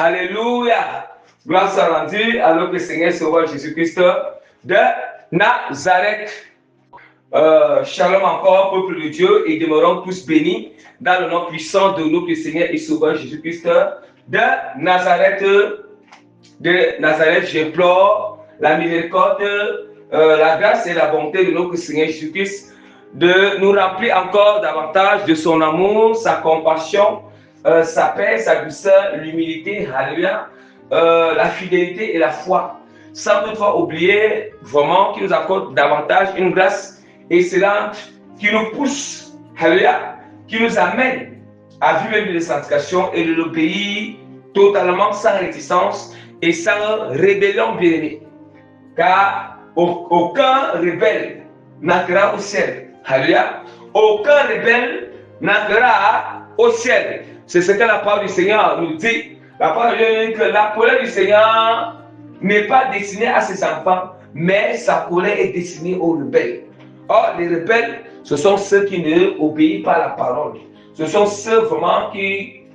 Alléluia. Gloire soit rendue à notre Seigneur Sauveur Jésus-Christ de Nazareth. Shalom encore, peuple de Dieu, et demeurons tous bénis dans le nom puissant de notre Seigneur et Sauveur Jésus-Christ de Nazareth. J'implore la miséricorde, la grâce et la bonté de notre Seigneur Jésus-Christ de nous remplir encore davantage de son amour, sa compassion, sa paix, sa douceur, l'humilité, alléluia, la fidélité et la foi, sans toutefois oublier vraiment qu'il nous accorde davantage une grâce excellente qui nous pousse, alléluia, qui nous amène à vivre une vie de sanctification et de l'obéir totalement sans réticence et sans rébellion, bien-aimé. Car aucun rebelle n'entrera au ciel. Alléluia. Aucun rebelle n'entrera au ciel. C'est ce que la parole du Seigneur nous dit. La parole de Dieu dit que la colère du Seigneur n'est pas destinée à ses enfants, mais sa colère est destinée aux rebelles. Or, les rebelles, ce sont ceux qui ne obéissent pas à la parole. Ce sont ceux vraiment qui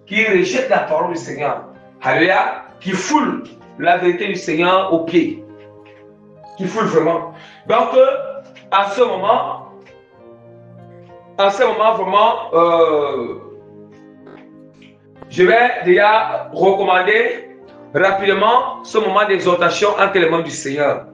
rejettent la parole du Seigneur. Alléluia. Qui foulent la vérité du Seigneur aux pieds. Qui foulent vraiment. Donc, à ce moment vraiment, je vais déjà recommander rapidement ce moment d'exhortation entre les mains du Seigneur.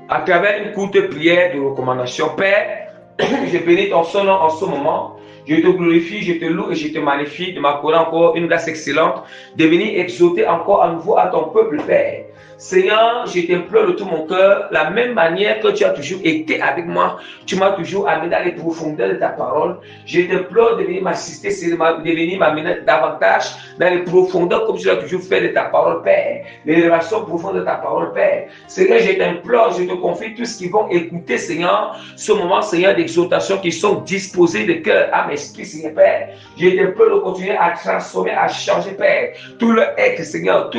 À travers une courte prière de recommandation. Père, je bénis ton son nom en ce moment. Je te glorifie, je te loue et je te magnifie de m'accorder encore une grâce excellente de venir exhorter encore à nouveau à ton peuple, Père. Seigneur, je t'implore de tout mon cœur, la même manière que tu as toujours été avec moi, tu m'as toujours amené dans les profondeurs de ta parole. Je t'implore de venir m'assister, de venir m'amener davantage dans les profondeurs comme tu l'as toujours fait de ta parole, Père. Les relations profondes de ta parole, Père. Seigneur, je t'implore, je te confie tous qui vont écouter, Seigneur, ce moment, Seigneur, d'exhortation, qui sont disposés de cœur, âme, esprit, Seigneur, Père. Je t'implore de continuer à transformer, à changer, Père. Tout leur être, Seigneur,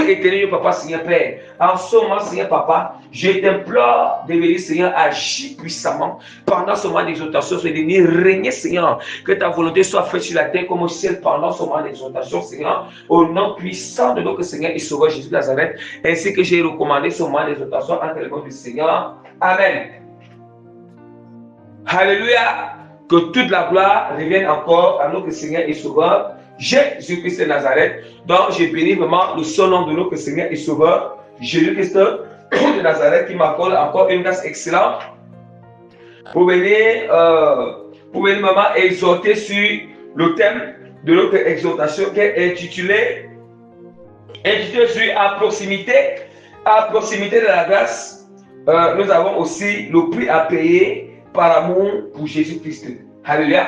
éternel Papa, Seigneur Père, en ce moment, Seigneur Papa, je t'implore de venir, Seigneur, agir puissamment pendant ce moment d'exhortation, de venir régner, Seigneur, que ta volonté soit faite sur la terre comme au ciel pendant ce moment d'exhortation, Seigneur, au nom puissant de notre Seigneur et Sauveur Jésus de Nazareth, ainsi que j'ai recommandé ce moment d'exhortation entre les mains du Seigneur. Amen. Alléluia. Que toute la gloire revienne encore à notre Seigneur et Sauveur Jésus-Christ de Nazareth. Donc, je bénis vraiment le seul nom de notre Seigneur et Sauveur Jésus-Christ de Nazareth qui m'accorde encore une grâce excellente pour venir vraiment exhorter sur le thème de notre exhortation qui est intitulé sur à proximité de la grâce. Nous avons aussi le prix à payer par amour pour Jésus-Christ. Alléluia.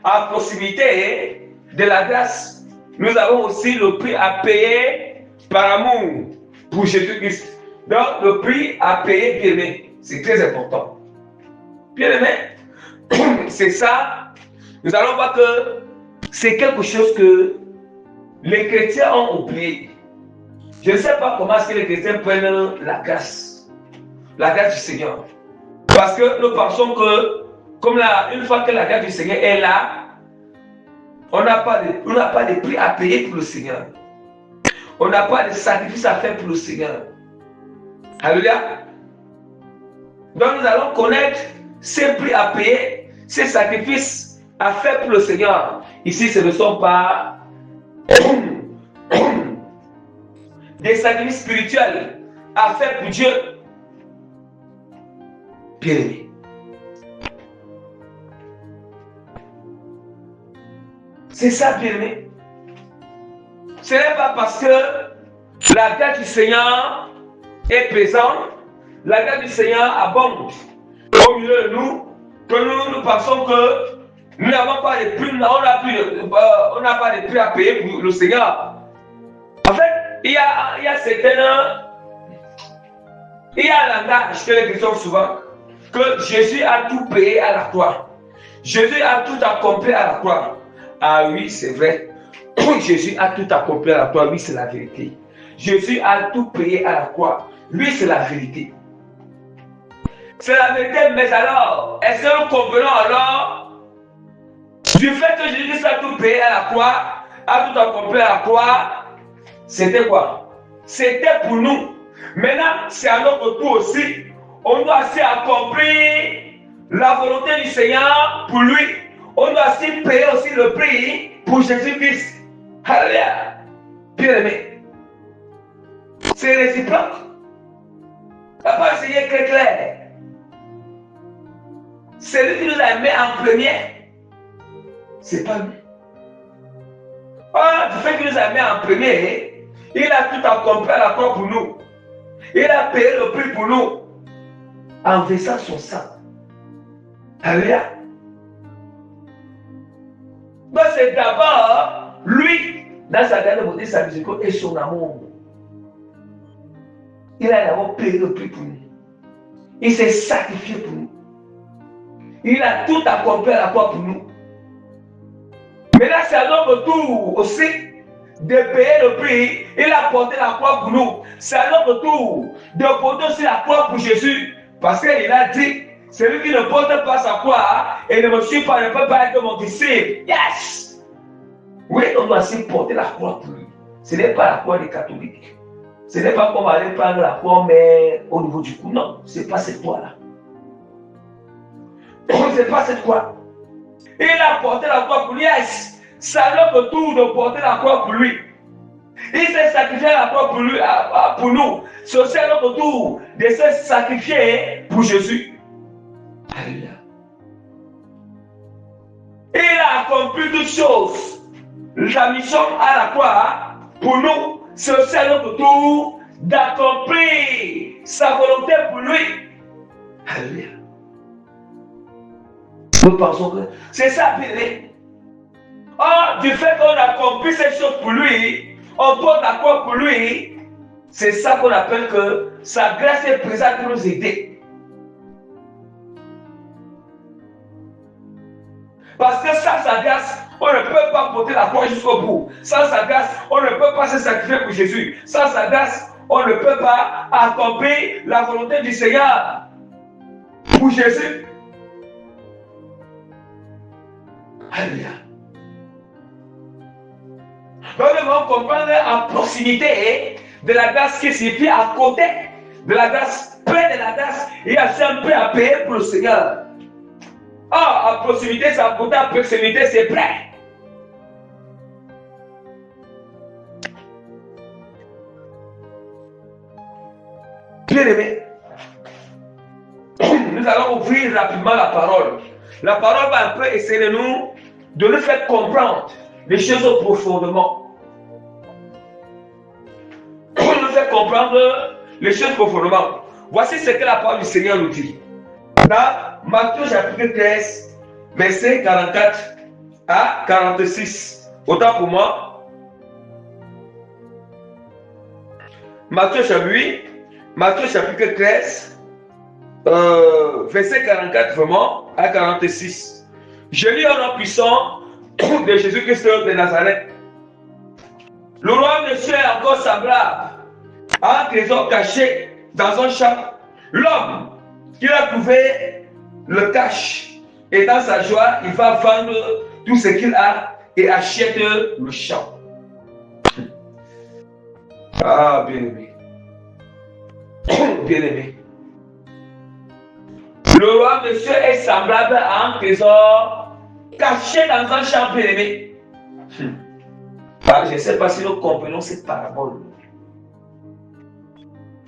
À proximité de la grâce, nous avons aussi le prix à payer par amour pour Jésus-Christ. Donc, le prix à payer, bien aimé, c'est très important. Bien aimé, c'est ça. Nous allons voir que c'est quelque chose que les chrétiens ont oublié. Je ne sais pas comment est-ce que les chrétiens prennent la grâce du Seigneur. Parce que nous pensons que, une fois que la grâce du Seigneur est là, on n'a pas de prix à payer pour le Seigneur. On n'a pas de sacrifice à faire pour le Seigneur. Alléluia. Donc nous allons connaître ces prix à payer, ces sacrifices à faire pour le Seigneur. Ici, ce ne sont pas des sacrifices spirituels à faire pour Dieu. Bien aimé. C'est ça, bien aimé. Ce n'est pas parce que la grâce du Seigneur est présente, la grâce du Seigneur abonde au milieu de nous, que nous pensons que nous n'avons pas de prix, on n'a pas de prix à payer pour le Seigneur. En fait, il y a un langage que les chrétiens ont souvent, que Jésus a tout payé à la croix. Jésus a tout accompli à la croix. Ah oui, c'est vrai. Jésus a tout accompli à la croix. Oui, c'est la vérité. Jésus a tout payé à la croix. Oui, c'est la vérité. C'est la vérité, mais alors, est-ce que nous convenons alors du fait que Jésus a tout payé à la croix, a tout accompli à la croix, c'était quoi? C'était pour nous. Maintenant, c'est à notre tour aussi. On doit aussi accomplir la volonté du Seigneur pour lui. On doit aussi payer aussi le prix pour Jésus-Christ. Alléluia. Bien aimé. C'est réciproque. La parole du Seigneur est très claire. C'est lui qui nous a mis en premier. C'est pas lui. Du fait qu'il nous a mis en premier, il a tout accompli à la croix pour nous. Il a payé le prix pour nous en versant son sang. Alléluia. Donc c'est d'abord lui, dans sa grande beauté, sa miséricorde et son amour. Il a d'abord payé le prix pour nous. Il s'est sacrifié pour nous. Il a tout accompli à la croix pour nous. Maintenant, c'est à notre tour aussi de payer le prix. Il a porté la croix pour nous. C'est à notre tour de porter aussi la croix pour Jésus. Parce qu'il a dit, celui qui ne porte pas sa croix et ne me suit pas ne peut pas être mon disciple. Yes! Oui, on doit aussi porter la croix pour lui. Ce n'est pas la croix des catholiques. Ce n'est pas comme aller prendre la croix, mais au niveau du cou. Non, ce n'est pas cette croix-là. Ce n'est pas cette croix. Il a porté la croix pour lui. Yes. C'est à notre tour de porter la croix pour lui. Il s'est sacrifié à la croix pour lui, pour nous. C'est aussi à notre tour de se sacrifier pour Jésus. Alléluia. Il a accompli toutes choses. La mission à la croix pour nous, c'est aussi à notre tour d'accomplir sa volonté pour lui. Alléluia. Nous pensons que c'est ça, bien. Or, du fait qu'on accomplit ces choses pour lui, on porte la croix pour lui, c'est ça qu'on appelle que sa grâce est présente pour nous aider. Parce que sans sa grâce, on ne peut pas porter la croix jusqu'au bout. Sans sa grâce, on ne peut pas se sacrifier pour Jésus. Sans sa grâce, on ne peut pas accomplir la volonté du Seigneur pour Jésus. Alléluia. Donc nous devons comprendre en proximité de la grâce qui signifie à côté de la grâce, près de la grâce, et à un peu à payer pour le Seigneur. À proximité, c'est à côté, à proximité, c'est près. Bien aimé, nous allons ouvrir rapidement la parole. La parole va un peu essayer de nous faire comprendre les choses profondément. Pour nous faire comprendre les choses profondément. Voici ce que la parole du Seigneur nous dit. Dans Matthieu chapitre 13, verset 44 à 46. Autant pour moi. Matthieu chapitre 13, verset 44 vraiment à 46. Je lis un nom puissant de Jésus-Christ de Nazareth. Le royaume des cieux est encore semblable à un trésor caché dans un champ. L'homme qui l'a trouvé le cache et dans sa joie, il va vendre tout ce qu'il a et achète le champ. Ah, bien-aimé. Bien-aimé. Le royaume des cieux est semblable à un trésor caché dans un champ, bien-aimé. Je ne sais pas si nous comprenons cette parabole.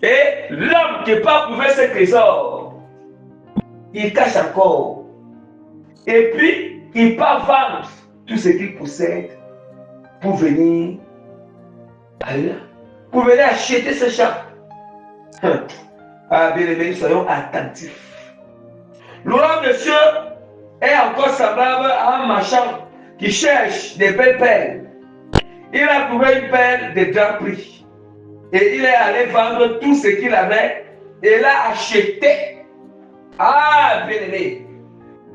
Et l'homme qui n'a pas trouvé ce trésor, il cache encore. Et puis, il part vendre tout ce qu'il possède pour venir ailleurs, pour venir acheter ce champ. Ah, bien aimé, soyons attentifs. Le royaume des cieux est encore semblable à un marchand qui cherche des belles perles. Il a trouvé une perle de grand prix. Et il est allé vendre tout ce qu'il avait et l'a acheté. Ah, bien aimé.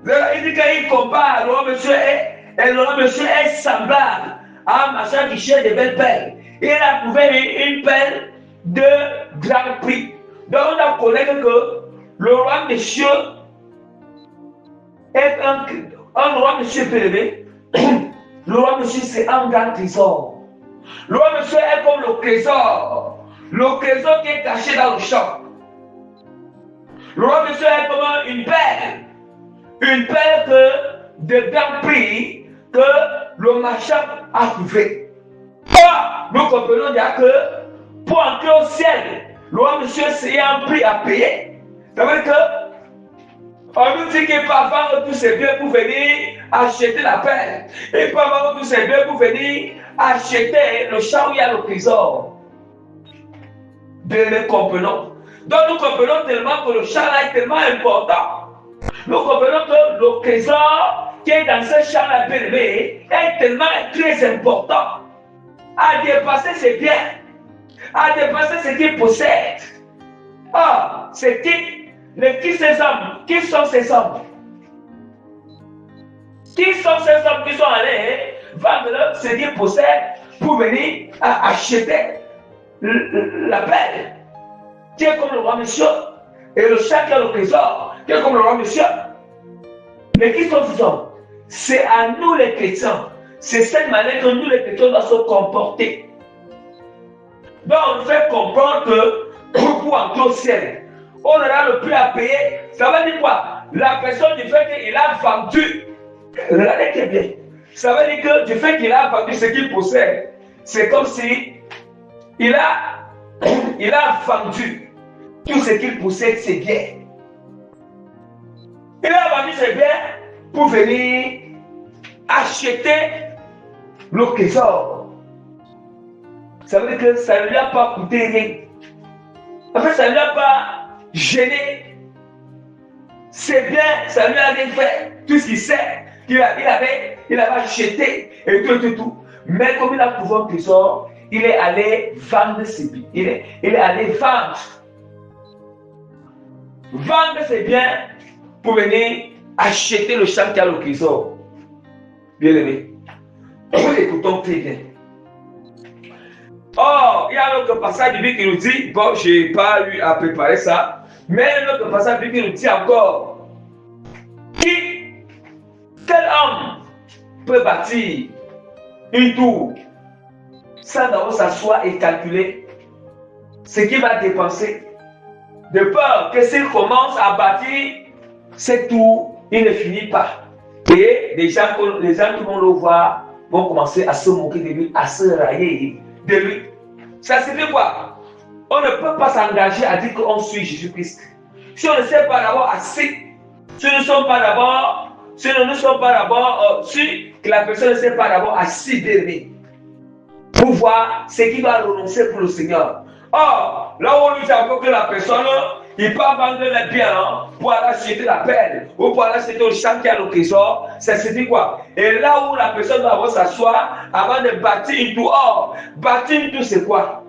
Il dit qu'il compare le royaume des cieux est semblable à un marchand qui cherche des belles perles. Il a trouvé une perle de grand prix. Donc on a connu que le royaume des cieux est un royaume des cieux élevé Le roi monsieur, c'est un grand trésor. Le roi monsieur est comme le trésor. Le trésor qui est caché dans le champ. Le roi monsieur est comme une perle. Une perle de grand prix que le marchand a trouvé. Nous comprenons déjà que pour entrer au ciel, le roi monsieur, c'est un prix à payer. Ça veut dire que on nous dit qu'il peut vendre tous ses biens pour venir acheter la perle. Il peut vendre tous ses biens pour venir acheter le champ où il y a le trésor. Bien, nous comprenons. Donc nous comprenons tellement que le champ là est tellement important. Nous comprenons que le trésor qui est dans ce champ-là est tellement très important. À dépasser ses biens, à dépasser ce qu'il possède. Ah, c'est qui ces hommes? Qui sont ces hommes? Qui sont ces hommes qui sont allés vendre ce qu'ils possèdent pour venir acheter la perle? Qui est comme le roi monsieur? Et le chat qui a le trésor, qui est comme le roi monsieur? Mais qui sont ces hommes? C'est à nous les chrétiens. C'est cette manière que nous les chrétiens doivent se comporter. Donc on fait comprendre que pour entrer au ciel, on aura le prix à payer. Ça veut dire quoi? La personne du fait qu'il a vendu, regardez très bien. Ça veut dire que du fait qu'il a vendu ce qu'il possède, c'est comme si il a vendu tout ce qu'il possède, ses biens. Il a vendu ses biens pour venir acheter le trésor. Ça veut dire que ça ne lui a pas coûté rien. En fait, ça ne lui a pas gêné. C'est bien, ça ne lui a rien fait. Tout ce qu'il sait, il avait acheté et tout. Mais comme il a trouvé un trésor, il est allé vendre ses biens. Il est allé vendre ses biens pour venir acheter le champ qui a le trésor. Bien aimé, écoutons très bien. Oh, il y a un autre passage biblique qui nous dit, bon, je n'ai pas eu à préparer ça, mais un autre passage biblique qui nous dit encore, quel homme peut bâtir une tour sans d'abord s'asseoir et calculer ce qu'il va dépenser, de peur que s'il commence à bâtir cette tour, il ne finit pas. Et les gens qui vont le voir vont commencer à se moquer de lui, à se railler de lui. Ça signifie quoi? On ne peut pas s'engager à dire qu'on suit Jésus-Christ. Si on ne sait pas d'abord assez, si nous ne sommes pas d'abord, si que la personne ne sait pas d'abord assez d'aimer, pour voir ce qu'il doit renoncer pour le Seigneur. Or, là où on nous dit encore que la personne, il peut vendre les biens pour aller acheter la perle ou pour aller acheter le champ qui a le trésor, ça signifie quoi? Et là où la personne doit avoir s'asseoir avant de bâtir une tour. Or, bâtir une tour, c'est quoi?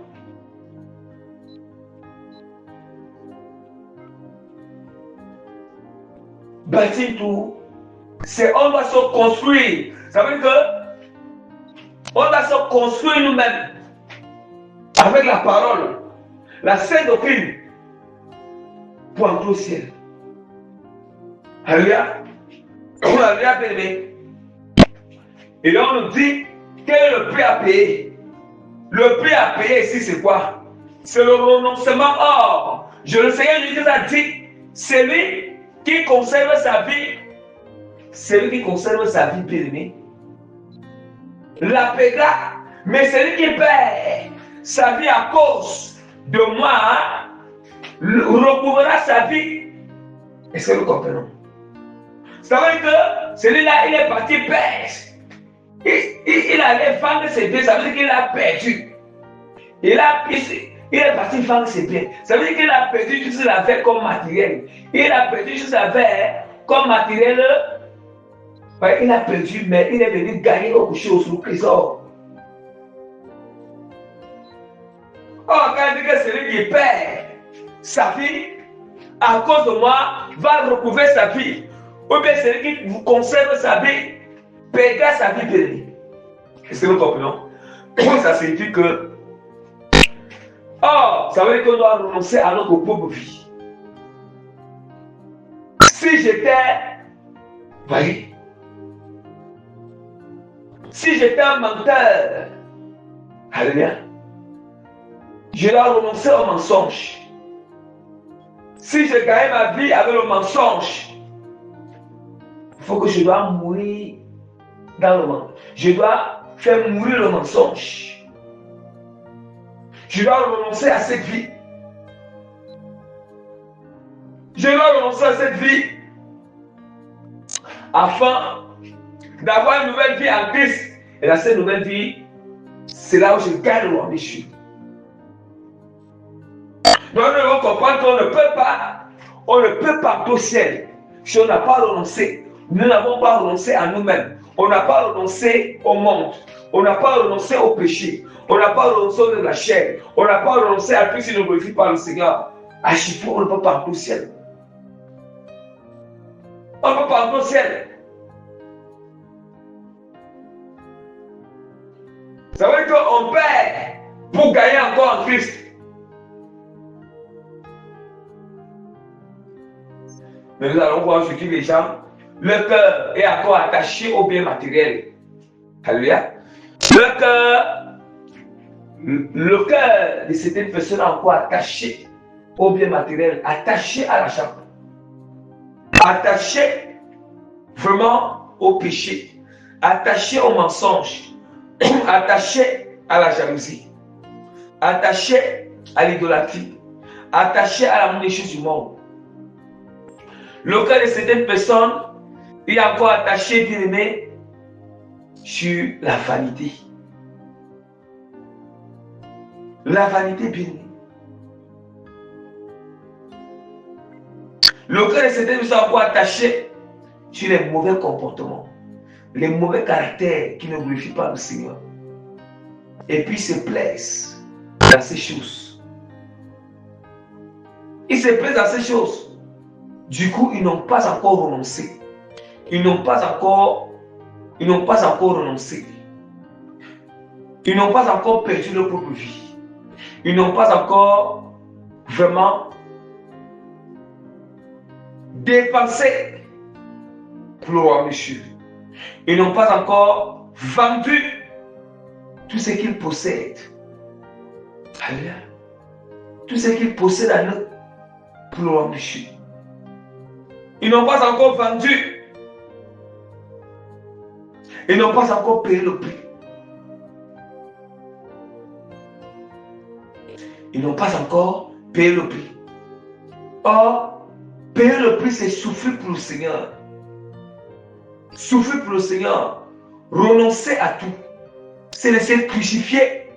Bâtir une tour, c'est on doit se construire. Ça veut dire que on doit se construire nous-mêmes avec la parole, la sainte doctrine, pour entrer au ciel. Alléluia. Alléluia, bien-aimé. Et là, on nous dit quel est le prix à payer. Le prix à payer ici, c'est quoi? C'est le renoncement. Or, le Seigneur Jésus a dit, celui qui conserve sa vie, bien-aimé, la paiera. Mais celui qui perd sa vie à cause de moi, recouvrera sa vie. Est-ce que nous comprenons? Ça veut dire que celui-là, il est parti perdre. Il allait vendre ses biens, ça veut dire qu'il a perdu. Il est parti vendre ses biens. Ça veut dire qu'il a perdu tout ce qu'il avait comme matériel. Il a perdu tout ce qu'il avait comme matériel. Il a perdu, mais il est venu gagner autre chose, le trésor. Or, quand il dit que celui qui perd sa vie, à cause de moi, va recouvrir sa vie. Ou bien celui qui conserve sa vie, perdra sa vie perdue. Est-ce que nous comprenons? Ça signifie que, ça veut dire qu'on doit renoncer à notre propre vie. Si j'étais, voyez, Si j'étais un menteur, alléluia, je dois renoncer au mensonge. Si je gagne ma vie avec le mensonge, il faut que je dois mourir dans le mensonge. Je dois faire mourir le mensonge. Je dois renoncer à cette vie. Je dois renoncer à cette vie afin d'avoir une nouvelle vie en Christ. Et dans cette nouvelle vie, c'est là où je gagne le royaume des cieux. Donc nous devons comprendre qu'on ne peut pas entrer au ciel si on n'a pas renoncé. Nous n'avons pas renoncé à nous-mêmes. On n'a pas renoncé au monde. On n'a pas renoncé au péché. On n'a pas renoncé de la chair. On n'a pas renoncé à tout ce qui ne glorifie pas le Seigneur. À chaque fois, on ne peut pas entrer au ciel. On ne peut pas entrer au ciel. Ça veut dire qu'on perd pour gagner encore en Christ. Mais nous allons voir ce qui les gens, le cœur est encore attaché au bien matériel. Alléluia. Le cœur de certaines personnes est encore attaché au bien matériel, attaché à l'argent, attaché vraiment au péché, attaché au mensonge, attaché à la jalousie, attaché à l'idolâtrie, attaché à la des choses du monde. Le cœur de certaines personnes est encore attaché, bien aimé, sur la vanité. La vanité, bien aimé. Le cœur de certaines personnes est encore attaché sur les mauvais comportements, les mauvais caractères qui ne glorifient pas le Seigneur. Et puis se plaisent dans ces choses. Ils se plaisent dans ces choses. Du coup, ils n'ont pas encore renoncé. Ils n'ont pas encore renoncé. Ils n'ont pas encore perdu leur propre vie. Ils n'ont pas encore vraiment dépensé pour le roi monsieur. Ils n'ont pas encore vendu tout ce qu'ils possèdent. Alléluia. Tout ce qu'ils possèdent à eux pour le roi monsieur. Ils n'ont pas encore vendu. Ils n'ont pas encore payé le prix. Ils n'ont pas encore payé le prix. Or, payer le prix, c'est souffrir pour le Seigneur. Souffrir pour le Seigneur. Renoncer à tout. C'est laisser crucifier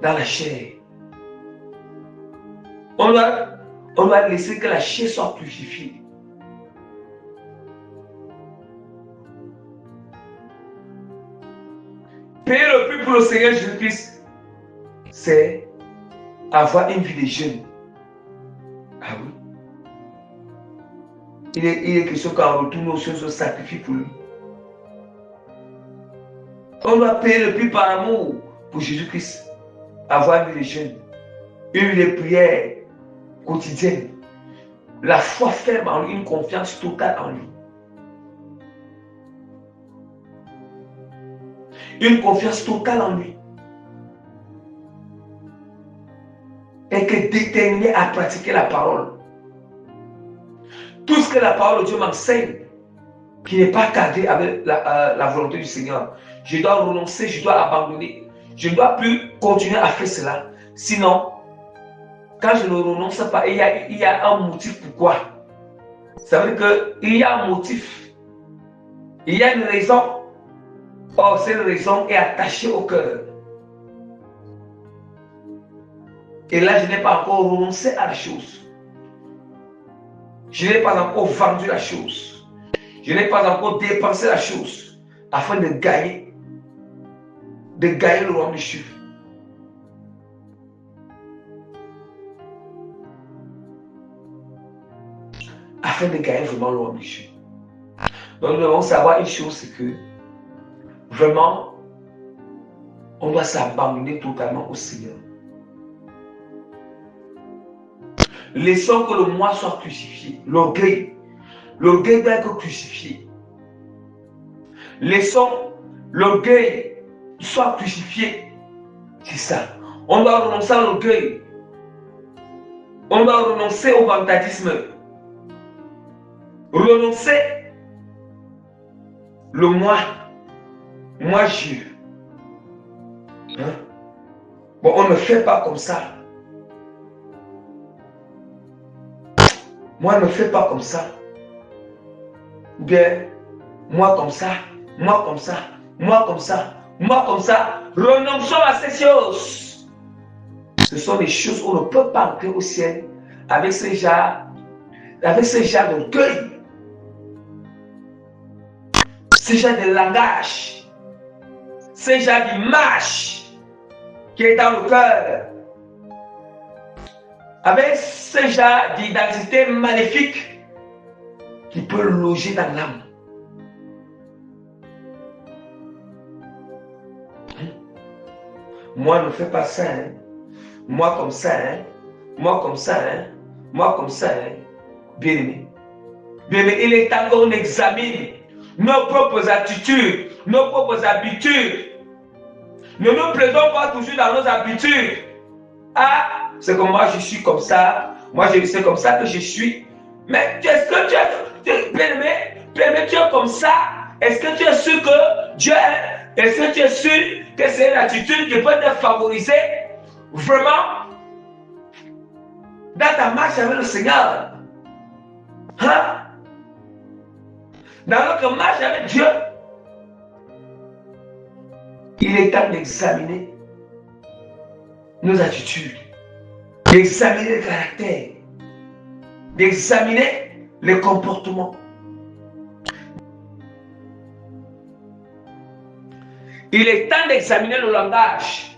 dans la chair. On doit laisser que la chair soit crucifiée. Payer le prix pour le Seigneur Jésus-Christ, c'est avoir une vie de jeûne. Ah oui. Il est question qu'en retour, nos choses se sacrifient pour lui. On doit payer le prix par amour pour Jésus-Christ. Avoir une vie de jeûne. Une vie de prière quotidienne. La foi ferme en lui, une confiance totale en lui. Une confiance totale en lui. Et que déterminé à pratiquer la parole. Tout ce que la parole de Dieu m'enseigne, qui n'est pas cadré avec la volonté du Seigneur, je dois renoncer, je dois abandonner. Je ne dois plus continuer à faire cela. Sinon, quand je ne renonce pas, il y a un motif pourquoi. Ça veut dire qu'il y a un motif. Il y a une raison. Or, cette raison est attachée au cœur. Et là, je n'ai pas encore renoncé à la chose. Je n'ai pas encore vendu la chose. Je n'ai pas encore dépensé la chose afin de gagner le royaume des cieux. Afin de gagner vraiment le royaume des cieux. Donc, nous devons savoir une chose, c'est que vraiment, on doit s'abandonner totalement au Seigneur. Laissons que le moi soit crucifié. L'orgueil doit être crucifié. Laissons l'orgueil soit crucifié. C'est ça. On doit renoncer à l'orgueil. On doit renoncer au vantagisme. Renoncer le moi. Moi, je. Hein? Bon, on ne fait pas comme ça. Moi, ne fais pas comme ça. Ou bien, moi comme ça, moi comme ça, moi comme ça, moi comme ça. Renonçons à ces choses. Ce sont des choses où on ne peut pas entrer au ciel avec ce genre d'orgueil, ce genre de langage, ce genre d'image qui est dans le cœur, avec ce genre d'identité maléfique qui peut loger dans l'âme. Moi, ne fais pas ça. Hein. Moi, comme ça. Hein. Moi, comme ça. Hein. Moi, comme ça. Hein. Bien-aimé. Bien-aimé, il est temps qu'on examine nos propres attitudes, nos propres habitudes. Ne nous plaisons pas toujours dans nos habitudes. Ah, c'est que moi, je suis comme ça. Moi, c'est comme ça que je suis. Mais est-ce que tu es bien-aimé, tu es comme ça? Est-ce que tu es sûr que Dieu est? Est-ce que tu es sûr que c'est une attitude qui peut te favoriser vraiment dans ta marche avec le Seigneur? Hein? Dans notre marche avec Dieu, il est temps d'examiner nos attitudes, d'examiner le caractère, d'examiner le comportement. Il est temps d'examiner le langage.